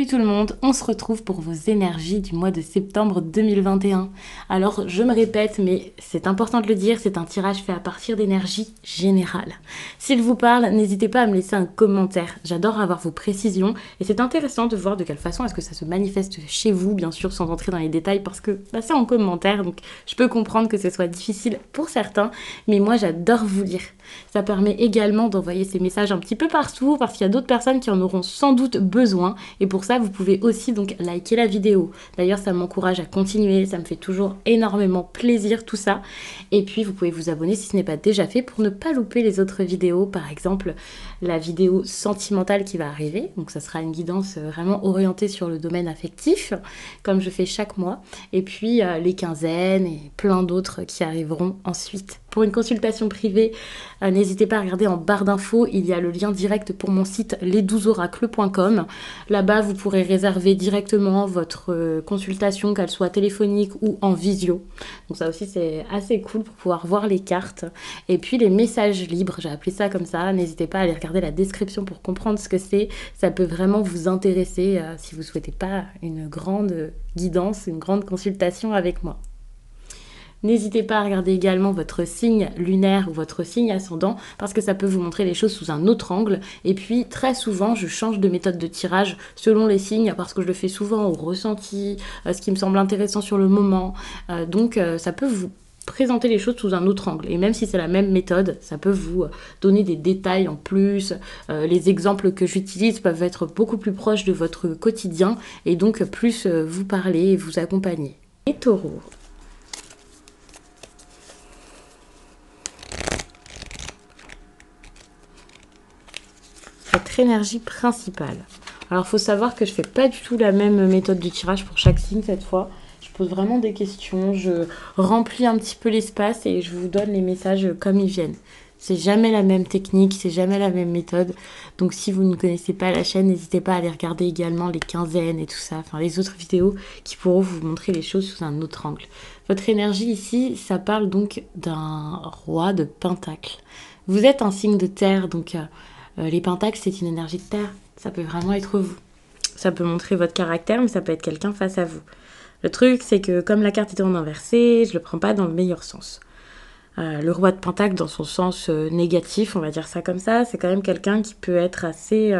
Salut tout le monde, on se retrouve pour vos énergies du mois de septembre 2021. Alors je me répète, mais c'est important de le dire, c'est un tirage fait à partir d'énergie générale. S'il vous parle, n'hésitez pas à me laisser un commentaire, j'adore avoir vos précisions et c'est intéressant de voir de quelle façon est-ce que ça se manifeste chez vous, bien sûr sans entrer dans les détails parce que c'est en commentaire, donc je peux comprendre que ce soit difficile pour certains, mais moi j'adore vous lire. Ça permet également d'envoyer ces messages un petit peu partout parce qu'il y a d'autres personnes qui en auront sans doute besoin. Et pour ça, vous pouvez aussi donc liker la vidéo. D'ailleurs, ça m'encourage à continuer, ça me fait toujours énormément plaisir tout ça. Et puis, vous pouvez vous abonner si ce n'est pas déjà fait pour ne pas louper les autres vidéos. Par exemple, la vidéo sentimentale qui va arriver. Donc, ça sera une guidance vraiment orientée sur le domaine affectif, comme je fais chaque mois. Et puis, les quinzaines et plein d'autres qui arriveront ensuite. Pour une consultation privée, n'hésitez pas à regarder en barre d'infos, il y a le lien direct pour mon site les12oracles.com. Là-bas, vous pourrez réserver directement votre consultation, qu'elle soit téléphonique ou en visio. Donc ça aussi, c'est assez cool pour pouvoir voir les cartes. Et puis les messages libres, j'ai appelé ça comme ça. N'hésitez pas à aller regarder la description pour comprendre ce que c'est. Ça peut vraiment vous intéresser si vous ne souhaitez pas une grande guidance, une grande consultation avec moi. N'hésitez pas à regarder également votre signe lunaire ou votre signe ascendant parce que ça peut vous montrer les choses sous un autre angle. Et puis très souvent, je change de méthode de tirage selon les signes parce que je le fais souvent au ressenti, ce qui me semble intéressant sur le moment. Donc ça peut vous présenter les choses sous un autre angle. Et même si c'est la même méthode, ça peut vous donner des détails en plus. Les exemples que j'utilise peuvent être beaucoup plus proches de votre quotidien et donc plus vous parler et vous accompagner. Les taureaux. Votre énergie principale. Alors, il faut savoir que je fais pas du tout la même méthode de tirage pour chaque signe cette fois. Je pose vraiment des questions, je remplis un petit peu l'espace et je vous donne les messages comme ils viennent. C'est jamais la même technique, c'est jamais la même méthode. Donc, si vous ne connaissez pas la chaîne, n'hésitez pas à aller regarder également les quinzaines et tout ça, enfin les autres vidéos qui pourront vous montrer les choses sous un autre angle. Votre énergie ici, ça parle donc d'un roi de pentacles. Vous êtes un signe de terre, donc les pentacles, c'est une énergie de terre. Ça peut vraiment être vous. Ça peut montrer votre caractère, mais ça peut être quelqu'un face à vous. Le truc, c'est que comme la carte était en inversé, je le prends pas dans le meilleur sens. Le roi de pentacles, dans son sens négatif, on va dire ça comme ça, c'est quand même quelqu'un qui peut être assez...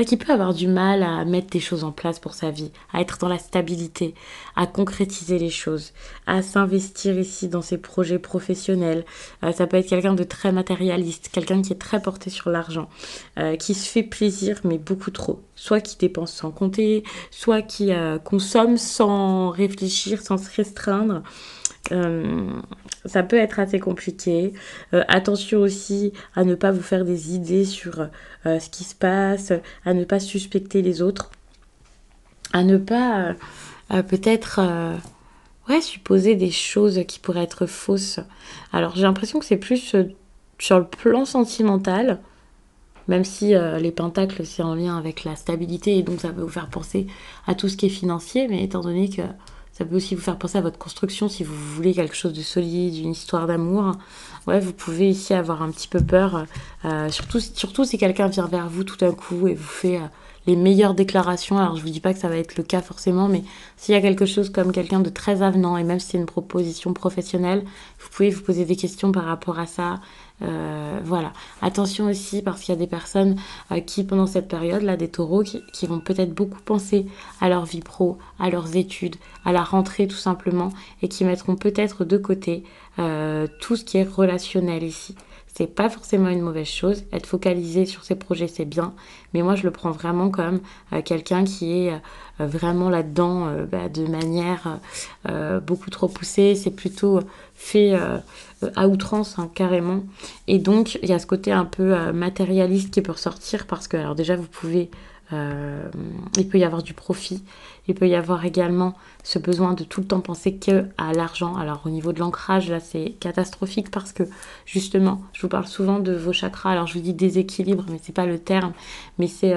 qui peut avoir du mal à mettre des choses en place pour sa vie, à être dans la stabilité, à concrétiser les choses, à s'investir ici dans ses projets professionnels. Ça peut être quelqu'un de très matérialiste, quelqu'un qui est très porté sur l'argent, qui se fait plaisir mais beaucoup trop. Soit qui dépense sans compter, soit qui consomme sans réfléchir, sans se restreindre. Ça peut être assez compliqué. Attention aussi à ne pas vous faire des idées sur ce qui se passe, à ne pas suspecter les autres, à ne pas peut-être supposer des choses qui pourraient être fausses. Alors j'ai l'impression que c'est plus sur le plan sentimental, même si les pentacles c'est en lien avec la stabilité et donc ça peut vous faire penser à tout ce qui est financier, mais étant donné que ça peut aussi vous faire penser à votre construction si vous voulez quelque chose de solide, une histoire d'amour. Ouais, vous pouvez ici avoir un petit peu peur, surtout si quelqu'un vient vers vous tout d'un coup et vous fait les meilleures déclarations. Alors je vous dis pas que ça va être le cas forcément, mais s'il y a quelque chose comme quelqu'un de très avenant et même si c'est une proposition professionnelle, vous pouvez vous poser des questions par rapport à ça. Voilà. Attention aussi parce qu'il y a des personnes qui pendant cette période là, des taureaux qui vont peut-être beaucoup penser à leur vie pro, à leurs études, à la rentrée tout simplement et qui mettront peut-être de côté tout ce qui est relationnel ici. C'est pas forcément une mauvaise chose. Être focalisé sur ses projets, c'est bien. Mais moi, je le prends vraiment comme quelqu'un qui est vraiment là-dedans de manière beaucoup trop poussée. C'est plutôt fait à outrance, hein, carrément. Et donc, il y a ce côté un peu matérialiste qui peut ressortir parce que, alors déjà, vous pouvez... il peut y avoir du profit, il peut y avoir également ce besoin de tout le temps penser que à l'argent. Alors au niveau de l'ancrage là c'est catastrophique parce que justement je vous parle souvent de vos chakras, alors je vous dis déséquilibre mais c'est pas le terme, mais c'est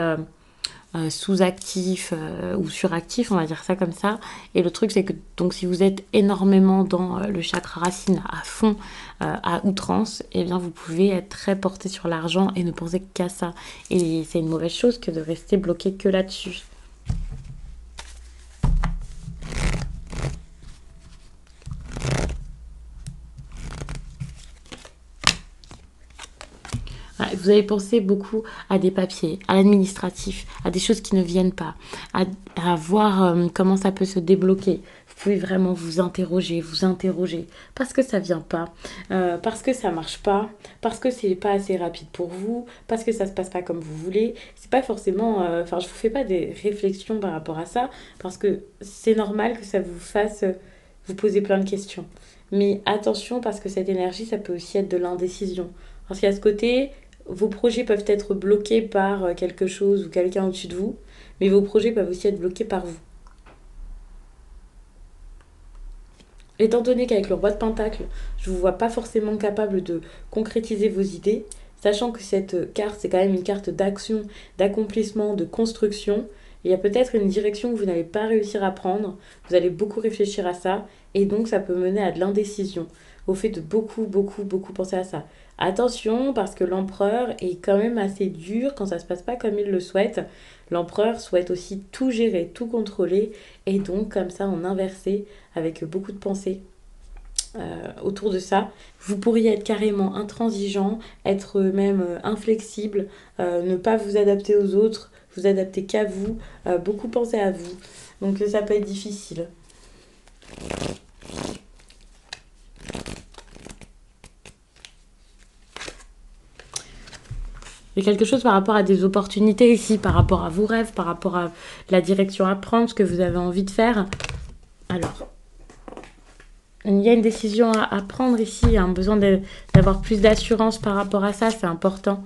sous-actif ou suractif, on va dire ça comme ça. Et le truc c'est que donc si vous êtes énormément dans le chakra racine à fond, à outrance, eh bien vous pouvez être très porté sur l'argent et ne penser qu'à ça. Et c'est une mauvaise chose que de rester bloqué que là-dessus. Voilà, vous allez penser beaucoup à des papiers, à l'administratif, à des choses qui ne viennent pas, à voir comment ça peut se débloquer. Vous pouvez vraiment vous interroger, parce que ça vient pas, parce que ça marche pas, parce que c'est pas assez rapide pour vous, parce que ça se passe pas comme vous voulez. C'est pas forcément, enfin, je vous fais pas des réflexions par rapport à ça, parce que c'est normal que ça vous fasse vous poser plein de questions. Mais attention, parce que cette énergie, ça peut aussi être de l'indécision. Parce qu'à ce côté, vos projets peuvent être bloqués par quelque chose ou quelqu'un au-dessus de vous, mais vos projets peuvent aussi être bloqués par vous. Étant donné qu'avec le roi de Pentacle, je ne vous vois pas forcément capable de concrétiser vos idées, sachant que cette carte, c'est quand même une carte d'action, d'accomplissement, de construction, il y a peut-être une direction que vous n'allez pas réussir à prendre, vous allez beaucoup réfléchir à ça, et donc ça peut mener à de l'indécision, au fait de beaucoup penser à ça. Attention, parce que l'empereur est quand même assez dur quand ça se passe pas comme il le souhaite. L'empereur souhaite aussi tout gérer, tout contrôler, et donc comme ça en inversé, avec beaucoup de pensées autour de ça. Vous pourriez être carrément intransigeant, être même inflexible, ne pas vous adapter aux autres, vous adapter qu'à vous, beaucoup penser à vous. Donc ça peut être difficile. Il y a quelque chose par rapport à des opportunités ici, par rapport à vos rêves, par rapport à la direction à prendre, ce que vous avez envie de faire. Alors, il y a une décision à prendre ici, un besoin d'avoir plus d'assurance par rapport à ça, c'est important.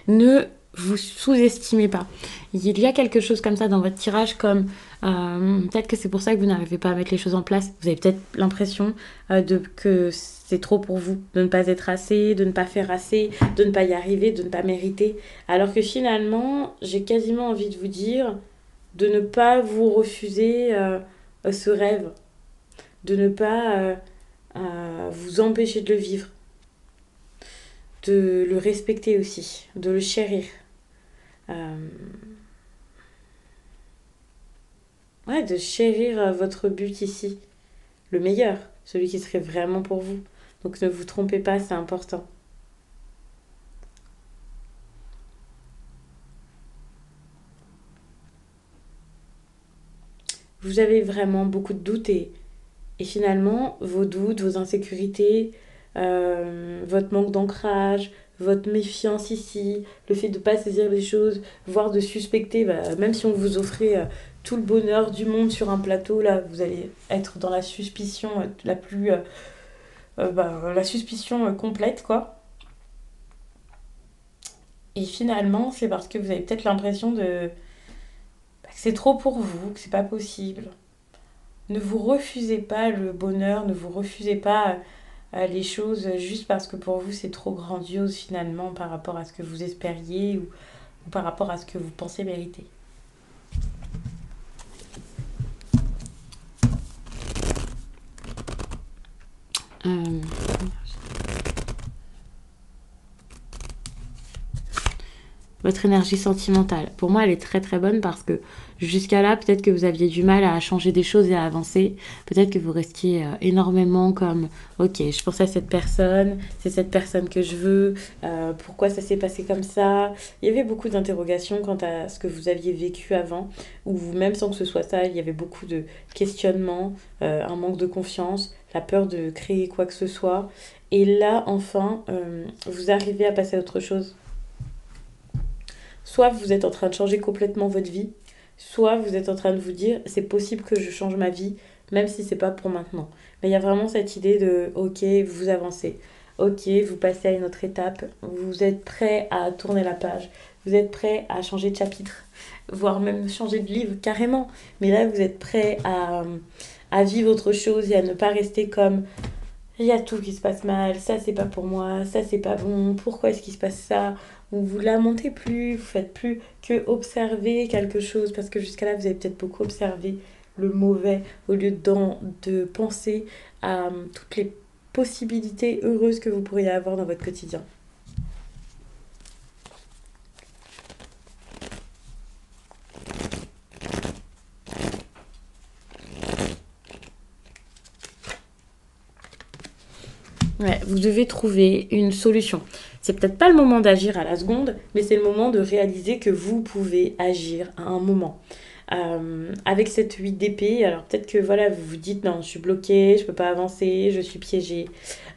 Ne vous sous-estimez pas. Il y a quelque chose comme ça dans votre tirage, comme peut-être que c'est pour ça que vous n'arrivez pas à mettre les choses en place. Vous avez peut-être l'impression que c'est trop pour vous, de ne pas être assez, de ne pas faire assez, de ne pas y arriver, de ne pas mériter. Alors que finalement, j'ai quasiment envie de vous dire de ne pas vous refuser ce rêve, de ne pas vous empêcher de le vivre, de le respecter aussi, de le chérir. Euh, ouais, de chérir votre but ici, le meilleur, celui qui serait vraiment pour vous. Donc ne vous trompez pas, c'est important. Vous avez vraiment beaucoup de doutes et finalement, vos doutes, vos insécurités, votre manque d'ancrage, votre méfiance ici, le fait de ne pas saisir les choses, voire de suspecter, bah, même si on vous offrait tout le bonheur du monde sur un plateau, là, vous allez être dans la suspicion la plus... la suspicion complète, quoi. Et finalement, c'est parce que vous avez peut-être l'impression que c'est trop pour vous, que c'est pas possible. Ne vous refusez pas le bonheur, ne vous refusez pas les choses juste parce que pour vous c'est trop grandiose finalement par rapport à ce que vous espériez ou par rapport à ce que vous pensez mériter. Euh, Votre énergie sentimentale. Pour moi, elle est très très bonne parce que jusqu'à là, peut-être que vous aviez du mal à changer des choses et à avancer. Peut-être que vous restiez énormément comme, ok, je pense à cette personne, c'est cette personne que je veux, pourquoi ça s'est passé comme ça. Il y avait beaucoup d'interrogations quant à ce que vous aviez vécu avant, ou même sans que ce soit ça, il y avait beaucoup de questionnements, un manque de confiance, la peur de créer quoi que ce soit. Et là, enfin, vous arrivez à passer à autre chose. Soit vous êtes en train de changer complètement votre vie, soit vous êtes en train de vous dire c'est possible que je change ma vie, même si c'est pas pour maintenant. Mais il y a vraiment cette idée de ok, vous avancez, ok, vous passez à une autre étape, vous êtes prêt à tourner la page, vous êtes prêt à changer de chapitre, voire même changer de livre carrément. Mais là, vous êtes prêt à vivre autre chose et à ne pas rester comme il y a tout qui se passe mal, ça c'est pas pour moi, ça c'est pas bon, pourquoi est-ce qu'il se passe ça? Vous vous lamentez plus, vous faites plus que observer quelque chose, parce que jusqu'à là vous avez peut-être beaucoup observé le mauvais au lieu de penser à toutes les possibilités heureuses que vous pourriez avoir dans votre quotidien. Ouais, vous devez trouver une solution. C'est peut-être pas le moment d'agir à la seconde, mais c'est le moment de réaliser que vous pouvez agir à un moment. Avec cette 8 d'épée, alors peut-être que voilà, vous vous dites non, je suis bloquée, je peux pas avancer, je suis piégée.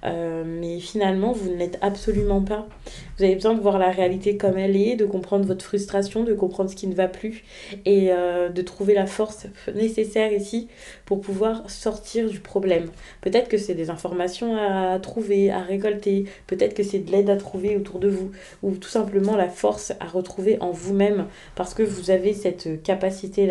Mais finalement, vous ne l'êtes absolument pas. Vous avez besoin de voir la réalité comme elle est, de comprendre votre frustration, de comprendre ce qui ne va plus et de trouver la force nécessaire ici pour pouvoir sortir du problème. Peut-être que c'est des informations à trouver, à récolter, peut-être que c'est de l'aide à trouver autour de vous ou tout simplement la force à retrouver en vous-même parce que vous avez cette capacité-là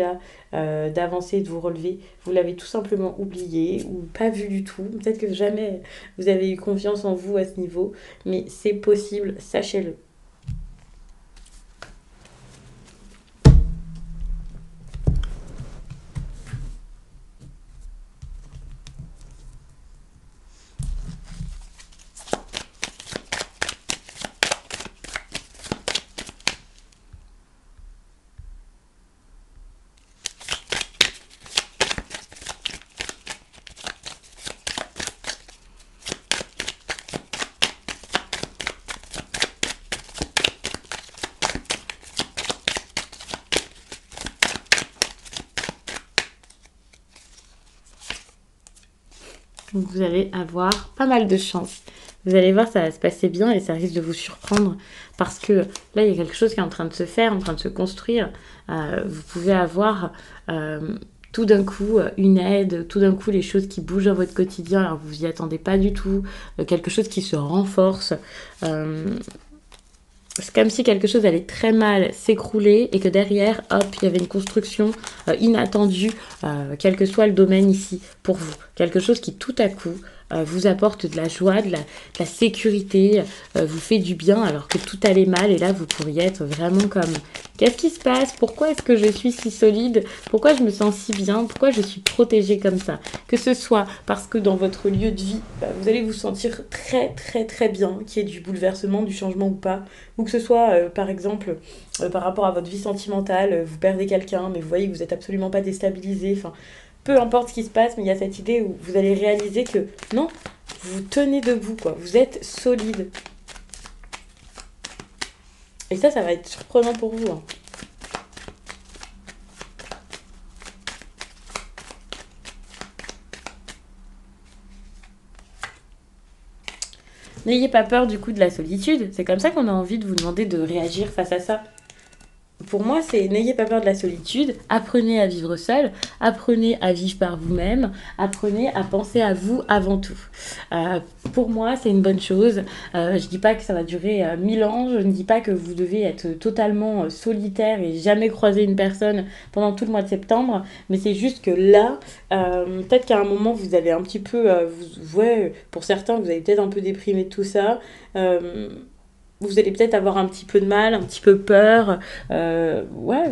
d'avancer, de vous relever. Vous l'avez tout simplement oublié ou pas vu du tout. Peut-être que jamais vous avez eu confiance en vous à ce niveau, mais c'est possible, sachez-le. Donc vous allez avoir pas mal de chance. Vous allez voir, ça va se passer bien et ça risque de vous surprendre parce que là, il y a quelque chose qui est en train de se faire, en train de se construire. Vous pouvez avoir tout d'un coup une aide, tout d'un coup les choses qui bougent dans votre quotidien alors que vous n'y attendez pas du tout, quelque chose qui se renforce. C'est comme si quelque chose allait très mal s'écrouler et que derrière, hop, il y avait une construction inattendue, quel que soit le domaine ici pour vous. Quelque chose qui tout à coup vous apporte de la joie, de la sécurité, vous fait du bien alors que tout allait mal et là vous pourriez être vraiment comme qu'est-ce qui se passe? Pourquoi est-ce que je suis si solide? Pourquoi je me sens si bien? Pourquoi je suis protégée comme ça? Que ce soit parce que dans votre lieu de vie, vous allez vous sentir très très très bien, qu'il y ait du bouleversement, du changement ou pas, ou que ce soit par exemple par rapport à votre vie sentimentale, vous perdez quelqu'un mais vous voyez que vous n'êtes absolument pas déstabilisé, enfin peu importe ce qui se passe, mais il y a cette idée où vous allez réaliser que non, vous tenez debout, quoi. Vous êtes solide. Et ça va être surprenant pour vous, hein. N'ayez pas peur du coup de la solitude. C'est comme ça qu'on a envie de vous demander de réagir face à ça. Pour moi, c'est n'ayez pas peur de la solitude, apprenez à vivre seul, apprenez à vivre par vous-même, apprenez à penser à vous avant tout. Euh, pour moi, c'est une bonne chose. Je dis pas que ça va durer 1000 ans, je ne dis pas que vous devez être totalement solitaire et jamais croiser une personne pendant tout le mois de septembre, mais c'est juste que là, peut-être qu'à un moment, vous allez un petit peu, ouais, pour certains, vous allez peut-être un peu déprimé de tout ça. Euh, vous allez peut-être avoir un petit peu de mal, un petit peu peur. Ouais,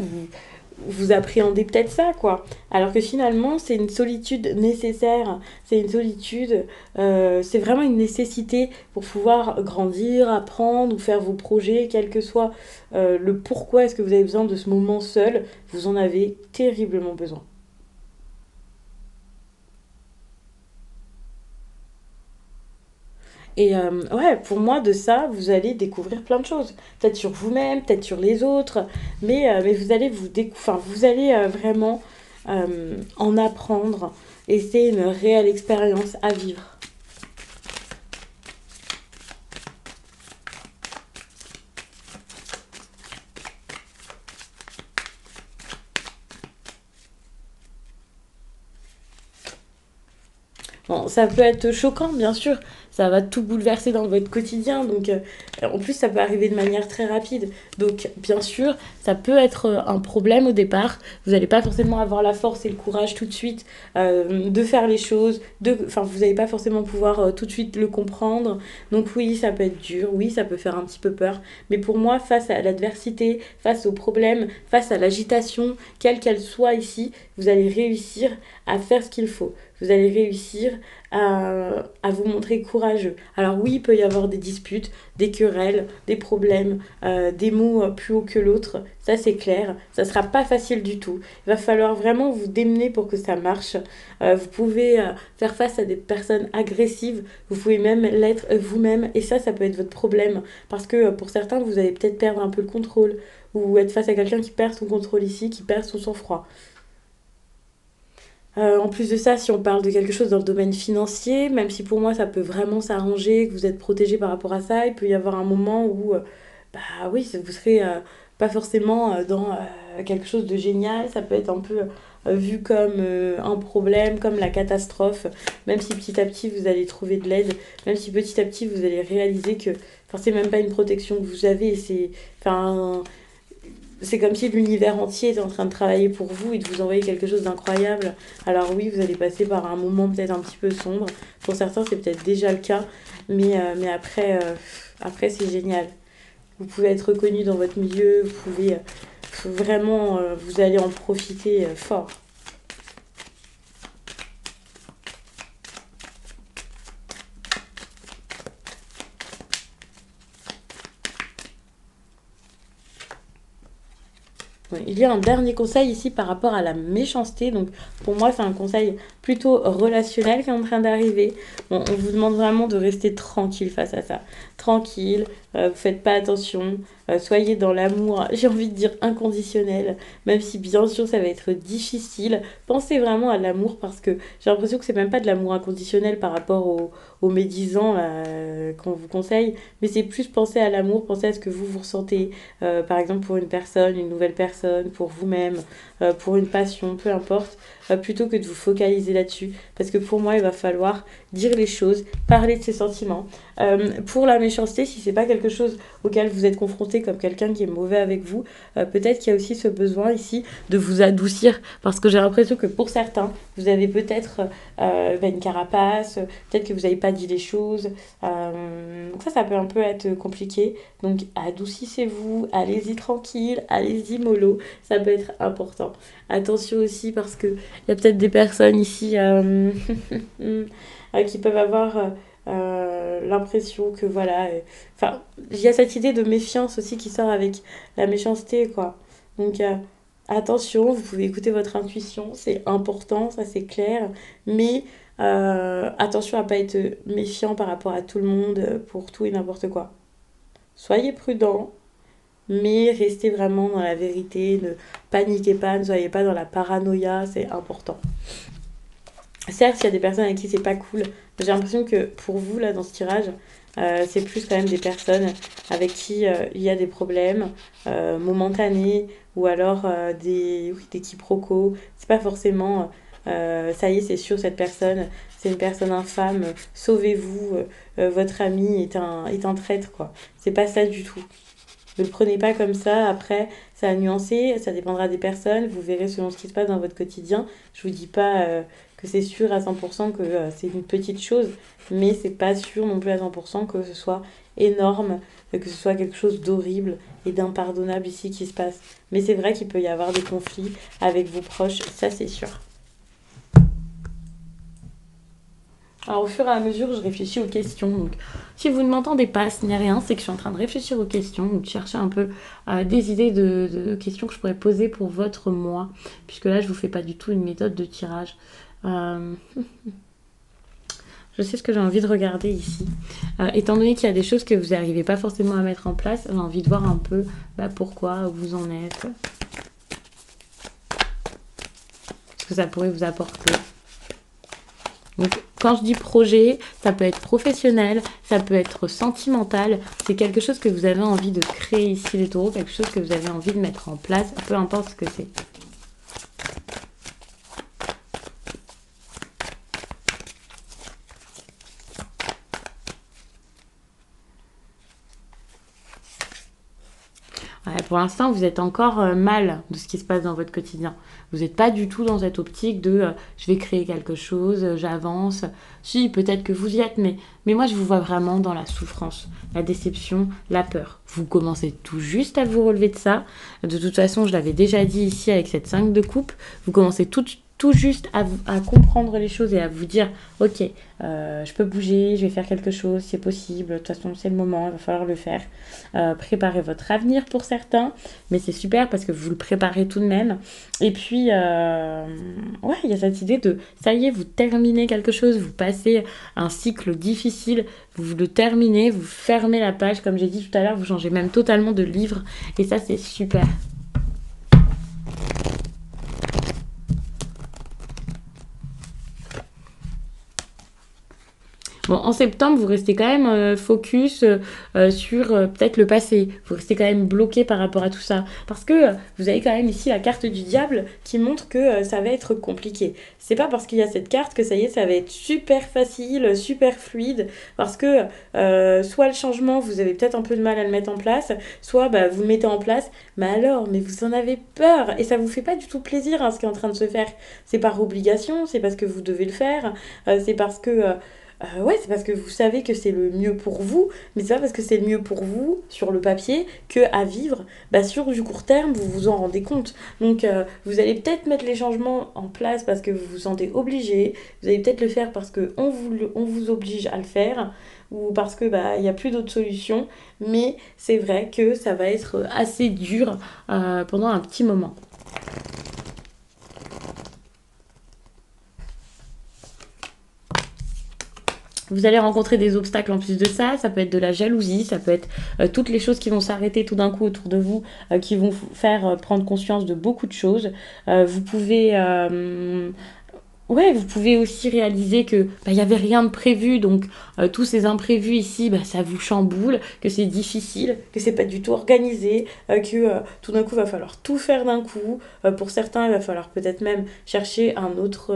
vous appréhendez peut-être ça, quoi. Alors que finalement, c'est une solitude nécessaire. C'est une solitude, c'est vraiment une nécessité pour pouvoir grandir, apprendre ou faire vos projets, quel que soit le pourquoi est-ce que vous avez besoin de ce moment seul. Vous en avez terriblement besoin. Et ouais, pour moi, de ça, vous allez découvrir plein de choses. Peut-être sur vous-même, peut-être sur les autres, mais vous allez enfin, vous allez vraiment en apprendre. Et c'est une réelle expérience à vivre. Bon, ça peut être choquant, bien sûr. Ça va tout bouleverser dans votre quotidien. Donc, en plus, ça peut arriver de manière très rapide. Donc, bien sûr, ça peut être un problème au départ. Vous n'allez pas forcément avoir la force et le courage tout de suite de faire les choses. Enfin, vous n'allez pas forcément pouvoir tout de suite le comprendre. Donc, oui, ça peut être dur. Oui, ça peut faire un petit peu peur. Mais pour moi, face à l'adversité, face aux problèmes, face à l'agitation, quelle qu'elle soit ici, vous allez réussir à faire ce qu'il faut. vous allez réussir à vous montrer courageux. Alors oui, il peut y avoir des disputes, des querelles, des problèmes, des mots plus hauts que l'autre, ça c'est clair, ça sera pas facile du tout. Il va falloir vraiment vous démener pour que ça marche. Vous pouvez faire face à des personnes agressives, vous pouvez même l'être vous-même, et ça peut être votre problème, parce que pour certains, vous allez peut-être perdre un peu le contrôle, ou être face à quelqu'un qui perd son contrôle ici, qui perd son sang-froid. En plus de ça, si on parle de quelque chose dans le domaine financier, même si pour moi ça peut vraiment s'arranger, que vous êtes protégé par rapport à ça, il peut y avoir un moment où, bah oui, vous serez pas forcément dans quelque chose de génial, ça peut être un peu vu comme un problème, comme la catastrophe, même si petit à petit vous allez trouver de l'aide, même si petit à petit vous allez réaliser que, enfin, c'est même pas une protection que vous avez, enfin, c'est comme si l'univers entier était en train de travailler pour vous et de vous envoyer quelque chose d'incroyable. Alors oui, vous allez passer par un moment peut-être un petit peu sombre. Pour certains, c'est peut-être déjà le cas. Mais après, c'est génial. Vous pouvez être reconnu dans votre milieu. Vous pouvez vraiment, vous allez en profiter fort. Ouais, il y a un dernier conseil ici par rapport à la méchanceté. Donc pour moi, c'est un conseil plutôt relationnel qui est en train d'arriver. Bon, on vous demande vraiment de rester tranquille face à ça. Tranquille, vous faites pas attention, soyez dans l'amour, j'ai envie de dire inconditionnel, même si bien sûr ça va être difficile. Pensez vraiment à l'amour parce que j'ai l'impression que c'est même pas de l'amour inconditionnel par rapport aux médisants qu'on vous conseille, mais c'est plus penser à l'amour, penser à ce que vous ressentez, par exemple pour une personne, une nouvelle personne, pour vous-même, pour une passion, peu importe, plutôt que de vous focaliser là-dessus. Parce que pour moi, il va falloir dire les choses, parler de ses sentiments. Pour la méchanceté, si c'est pas quelque chose auquel vous êtes confronté comme quelqu'un qui est mauvais avec vous, peut-être qu'il y a aussi ce besoin ici de vous adoucir. Parce que j'ai l'impression que pour certains, vous avez peut-être une carapace, peut-être que vous n'avez pas dit les choses. Donc ça peut un peu être compliqué. Donc adoucissez-vous, allez-y tranquille, allez-y mollo, ça peut être important. Attention aussi parce que il y a peut-être des personnes ici qui peuvent avoir l'impression que voilà. Enfin, il y a cette idée de méfiance aussi qui sort avec la méchanceté, quoi. Donc attention, vous pouvez écouter votre intuition, c'est important, ça c'est clair, mais attention à pas être méfiant par rapport à tout le monde pour tout et n'importe quoi. Soyez prudent, mais restez vraiment dans la vérité, ne paniquez pas, ne soyez pas dans la paranoïa, c'est important. Certes, il y a des personnes avec qui c'est pas cool, mais j'ai l'impression que pour vous, là, dans ce tirage, c'est plus quand même des personnes avec qui il y a des problèmes momentanés ou alors oui, des quiproquos. C'est pas forcément ça y est, c'est sûr, cette personne, c'est une personne infâme, sauvez-vous, votre ami est un traître, quoi. C'est pas ça du tout. Ne le prenez pas comme ça. Après, ça a nuancé, ça dépendra des personnes. Vous verrez selon ce qui se passe dans votre quotidien. Je vous dis pas que c'est sûr à 100% que c'est une petite chose, mais c'est pas sûr non plus à 100% que ce soit énorme, que ce soit quelque chose d'horrible et d'impardonnable ici qui se passe. Mais c'est vrai qu'il peut y avoir des conflits avec vos proches, ça c'est sûr. Alors, au fur et à mesure, je réfléchis aux questions. Donc, si vous ne m'entendez pas, ce n'est rien, c'est que je suis en train de réfléchir aux questions, ou de chercher un peu des idées de questions que je pourrais poser pour votre moi, puisque là, je ne vous fais pas du tout une méthode de tirage. Euh, Je sais ce que j'ai envie de regarder ici. Étant donné qu'il y a des choses que vous n'arrivez pas forcément à mettre en place, j'ai envie de voir un peu pourquoi, où vous en êtes, ce que ça pourrait vous apporter. Donc, quand je dis projet, ça peut être professionnel, ça peut être sentimental. C'est quelque chose que vous avez envie de créer ici, les taureaux, quelque chose que vous avez envie de mettre en place, peu importe ce que c'est. Ouais, pour l'instant, vous êtes encore mal de ce qui se passe dans votre quotidien. Vous n'êtes pas du tout dans cette optique de je vais créer quelque chose, j'avance. Si, peut-être que vous y êtes, mais moi, je vous vois vraiment dans la souffrance, la déception, la peur. Vous commencez tout juste à vous relever de ça. De toute façon, je l'avais déjà dit ici avec cette 5 de coupe, vous commencez tout tout juste à comprendre les choses et à vous dire, ok, je peux bouger, je vais faire quelque chose, c'est possible, de toute façon c'est le moment, il va falloir le faire. Préparez votre avenir pour certains, mais c'est super parce que vous le préparez tout de même. Et puis, ouais, il y a cette idée de, ça y est, vous terminez quelque chose, vous passez un cycle difficile, vous le terminez, vous fermez la page, comme j'ai dit tout à l'heure, vous changez même totalement de livre, et ça c'est super. Bon, en septembre, vous restez quand même focus sur peut-être le passé. Vous restez quand même bloqué par rapport à tout ça. Parce que vous avez quand même ici la carte du diable qui montre que ça va être compliqué. C'est pas parce qu'il y a cette carte que ça y est, ça va être super facile, super fluide. Parce que soit le changement, vous avez peut-être un peu de mal à le mettre en place, soit bah, vous le mettez en place, mais alors, mais vous en avez peur. Et ça vous fait pas du tout plaisir hein, ce qui est en train de se faire. C'est par obligation, c'est parce que vous devez le faire, c'est parce que... ouais, c'est parce que vous savez que c'est le mieux pour vous, mais c'est pas parce que c'est le mieux pour vous sur le papier que à vivre, bah sur du court terme, vous vous en rendez compte. Donc vous allez peut-être mettre les changements en place parce que vous vous sentez obligé, vous allez peut-être le faire parce que on vous oblige à le faire ou parce que bah il y a plus d'autres solutions, mais c'est vrai que ça va être assez dur pendant un petit moment. Vous allez rencontrer des obstacles en plus de ça, ça peut être de la jalousie, ça peut être toutes les choses qui vont s'arrêter tout d'un coup autour de vous, qui vont vous faire prendre conscience de beaucoup de choses. Vous pouvez ouais, vous pouvez aussi réaliser que bah, il y avait rien de prévu, donc tous ces imprévus ici, bah, ça vous chamboule, que c'est difficile, que c'est pas du tout organisé, que tout d'un coup va falloir tout faire d'un coup. Pour certains, il va falloir peut-être même chercher un autre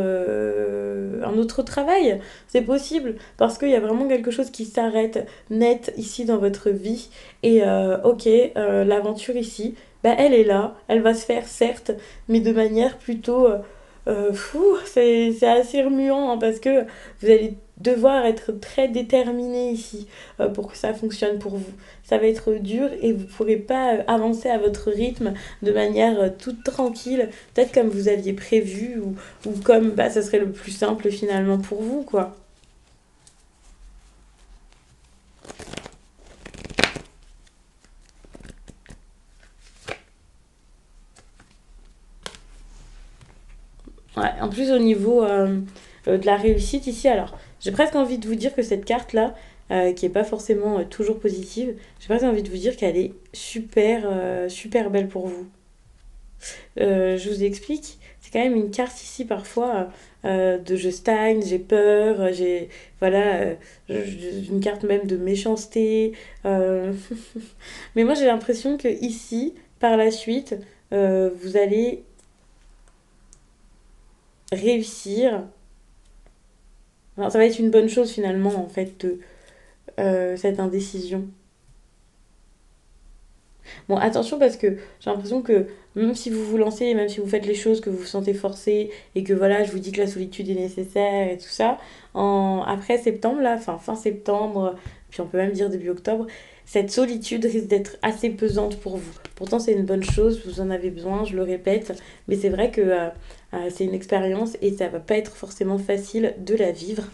travail. C'est possible parce qu'il y a vraiment quelque chose qui s'arrête net ici dans votre vie. Et ok, l'aventure ici, bah, elle est là, elle va se faire certes, mais de manière plutôt c'est assez remuant hein, parce que vous allez devoir être très déterminé ici pour que ça fonctionne pour vous. Ça va être dur et vous ne pourrez pas avancer à votre rythme de manière toute tranquille, peut-être comme vous aviez prévu ou comme bah, ça serait le plus simple finalement pour vous, quoi. Ouais, en plus, au niveau de la réussite ici, alors, j'ai presque envie de vous dire que cette carte-là, qui est pas forcément toujours positive, j'ai presque envie de vous dire qu'elle est super belle pour vous. Je vous explique, c'est quand même une carte ici parfois de je stagne, j'ai peur, voilà, une carte même de méchanceté. euh, Mais moi j'ai l'impression que ici, par la suite, vous allez réussir. Enfin, ça va être une bonne chose finalement en fait de cette indécision. Bon, attention parce que j'ai l'impression que même si vous vous lancez, même si vous faites les choses que vous vous sentez forcé et que voilà, je vous dis que la solitude est nécessaire et tout ça, après septembre, là, enfin fin septembre, puis on peut même dire début octobre, cette solitude risque d'être assez pesante pour vous. Pourtant, c'est une bonne chose, vous en avez besoin, je le répète, mais c'est vrai que c'est une expérience et ça va pas être forcément facile de la vivre.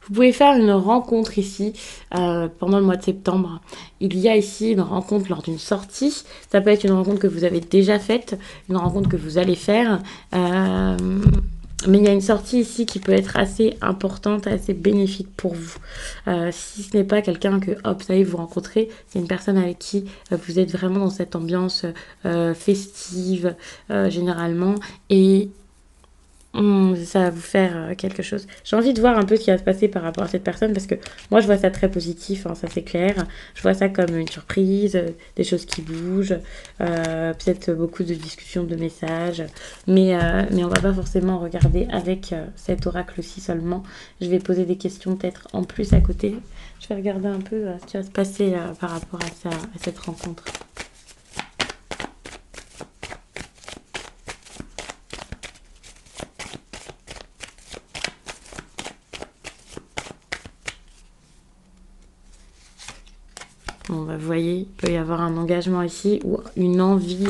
Vous pouvez faire une rencontre ici pendant le mois de septembre. Il y a ici une rencontre lors d'une sortie. Ça peut être une rencontre que vous avez déjà faite, une rencontre que vous allez faire. Mais il y a une sortie ici qui peut être assez importante, assez bénéfique pour vous. Si ce n'est pas quelqu'un que, hop, ça y est, vous rencontrez, c'est une personne avec qui vous êtes vraiment dans cette ambiance festive généralement. Et Ça va vous faire quelque chose. J'ai envie de voir un peu ce qui va se passer par rapport à cette personne parce que moi je vois ça très positif, hein, ça c'est clair. Je vois ça comme une surprise, des choses qui bougent, peut-être beaucoup de discussions, de messages, mais on va pas forcément regarder avec cet oracle-ci seulement. Je vais poser des questions peut-être en plus à côté. Je vais regarder un peu ce qui va se passer par rapport à cette rencontre. Bon, bah, vous voyez, il peut y avoir un engagement ici ou une envie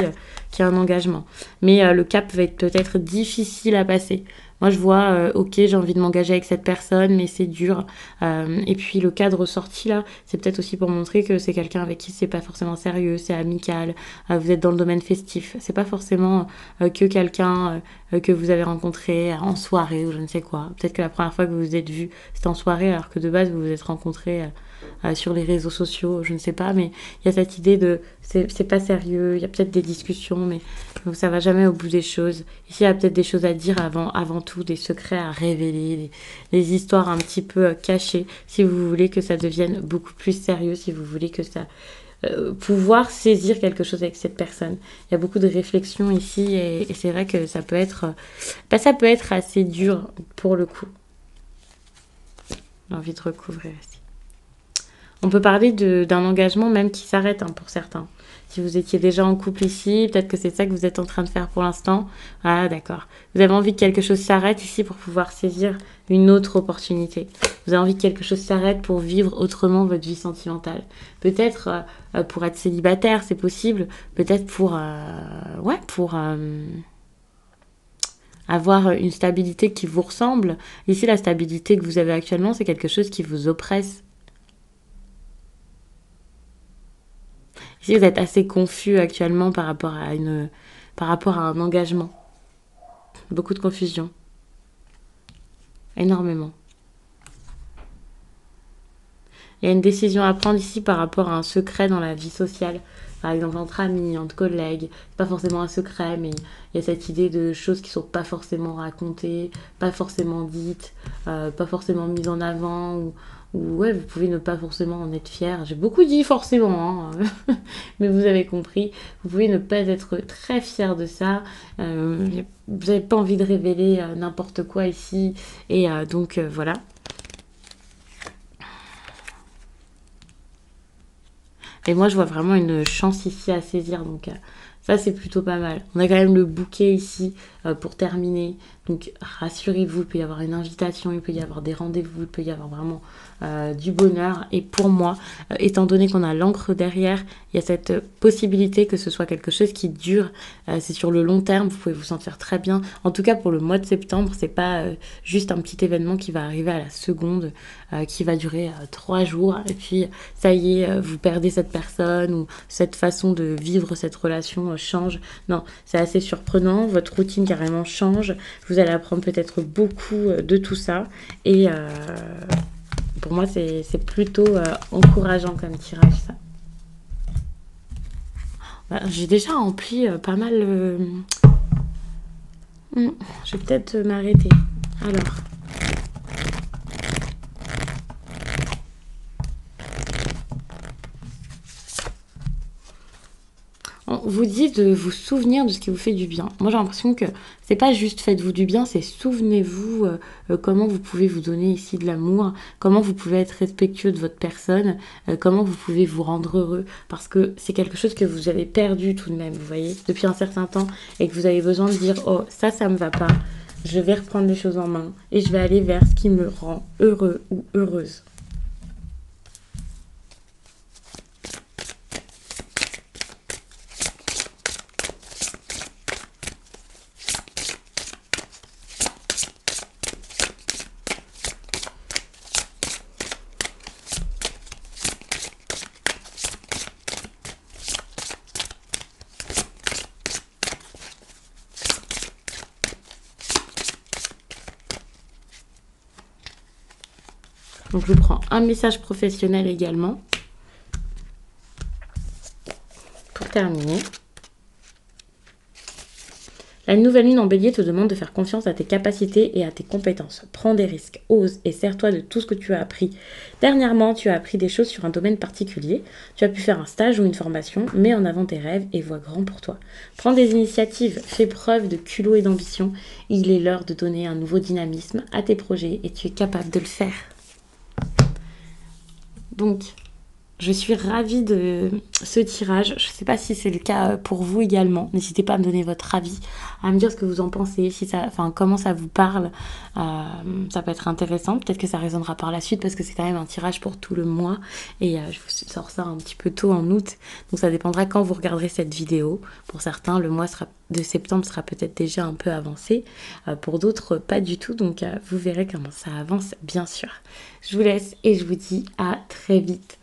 qu'il y ait un engagement. Mais le cap va être peut-être difficile à passer. Moi, je vois, ok, j'ai envie de m'engager avec cette personne, mais c'est dur. Et puis le cadre sorti là, c'est peut-être aussi pour montrer que c'est quelqu'un avec qui c'est pas forcément sérieux, c'est amical. Vous êtes dans le domaine festif. C'est pas forcément que quelqu'un que vous avez rencontré en soirée ou je ne sais quoi. Peut-être que la première fois que vous vous êtes vus, c'était en soirée, alors que de base vous vous êtes rencontrés sur les réseaux sociaux, je ne sais pas, mais il y a cette idée de c'est pas sérieux, il y a peut-être des discussions, mais ça va jamais au bout des choses. Ici, il y a peut-être des choses à dire avant tout, des secrets à révéler, des histoires un petit peu cachées, si vous voulez que ça devienne beaucoup plus sérieux, si vous voulez que ça pouvoir saisir quelque chose avec cette personne. Il y a beaucoup de réflexions ici et c'est vrai que ça peut être ça peut être assez dur pour le coup. J'ai envie de recouvrir ici. On peut parler d'un engagement même qui s'arrête pour certains. Si vous étiez déjà en couple ici, peut-être que c'est ça que vous êtes en train de faire pour l'instant. Ah d'accord. Vous avez envie que quelque chose s'arrête ici pour pouvoir saisir une autre opportunité. Vous avez envie que quelque chose s'arrête pour vivre autrement votre vie sentimentale. Peut-être pour être célibataire, c'est possible. Peut-être pour avoir une stabilité qui vous ressemble. Ici, la stabilité que vous avez actuellement, c'est quelque chose qui vous oppresse. Ici, vous êtes assez confus actuellement par rapport à un engagement. Beaucoup de confusion. Énormément. Il y a une décision à prendre ici par rapport à un secret dans la vie sociale. Par exemple, entre amis, entre collègues. C'est pas forcément un secret, mais il y a cette idée de choses qui sont pas forcément racontées, pas forcément dites, pas forcément mises en avant, ou ouais, vous pouvez ne pas forcément en être fier. J'ai beaucoup dit forcément, hein, mais vous avez compris. Vous pouvez ne pas être très fier de ça. Vous n'avez pas envie de révéler n'importe quoi ici. Et donc, voilà. Et moi, je vois vraiment une chance ici à saisir. Donc, ça, c'est plutôt pas mal. On a quand même le bouquet ici pour terminer. Donc, rassurez-vous, il peut y avoir une invitation, il peut y avoir des rendez-vous, il peut y avoir vraiment du bonheur. Et pour moi, étant donné qu'on a l'encre derrière, il y a cette possibilité que ce soit quelque chose qui dure. C'est sur le long terme, vous pouvez vous sentir très bien. En tout cas, pour le mois de septembre, c'est pas juste un petit événement qui va arriver à la seconde, qui va durer 3 jours. Et puis, ça y est, vous perdez cette personne ou cette façon de vivre cette relation change. Non, c'est assez surprenant. Votre routine carrément change. Vous allez apprendre peut-être beaucoup de tout ça. Et pour moi, c'est plutôt encourageant comme tirage, ça. Bah, j'ai déjà rempli pas mal. Je vais peut-être m'arrêter. Alors. On vous dit de vous souvenir de ce qui vous fait du bien. Moi, j'ai l'impression que c'est pas juste faites-vous du bien, c'est souvenez-vous comment vous pouvez vous donner ici de l'amour, comment vous pouvez être respectueux de votre personne, comment vous pouvez vous rendre heureux, parce que c'est quelque chose que vous avez perdu tout de même, vous voyez, depuis un certain temps, et que vous avez besoin de dire, oh, ça me va pas, je vais reprendre les choses en main, et je vais aller vers ce qui me rend heureux ou heureuse. Donc je prends un message professionnel également. Pour terminer. La nouvelle lune en bélier te demande de faire confiance à tes capacités et à tes compétences. Prends des risques, ose et sers-toi de tout ce que tu as appris. Dernièrement, tu as appris des choses sur un domaine particulier. Tu as pu faire un stage ou une formation, mets en avant tes rêves et vois grand pour toi. Prends des initiatives, fais preuve de culot et d'ambition. Il est l'heure de donner un nouveau dynamisme à tes projets et tu es capable de le faire. Donc, je suis ravie de ce tirage. Je ne sais pas si c'est le cas pour vous également. N'hésitez pas à me donner votre avis, à me dire ce que vous en pensez, si ça, comment ça vous parle. Ça peut être intéressant. Peut-être que ça résonnera par la suite parce que c'est quand même un tirage pour tout le mois. Et je vous sors ça un petit peu tôt en août. Donc ça dépendra quand vous regarderez cette vidéo. Pour certains, le mois de septembre sera peut-être déjà un peu avancé. Pour d'autres, pas du tout. Donc vous verrez comment ça avance, bien sûr. Je vous laisse et je vous dis à très vite.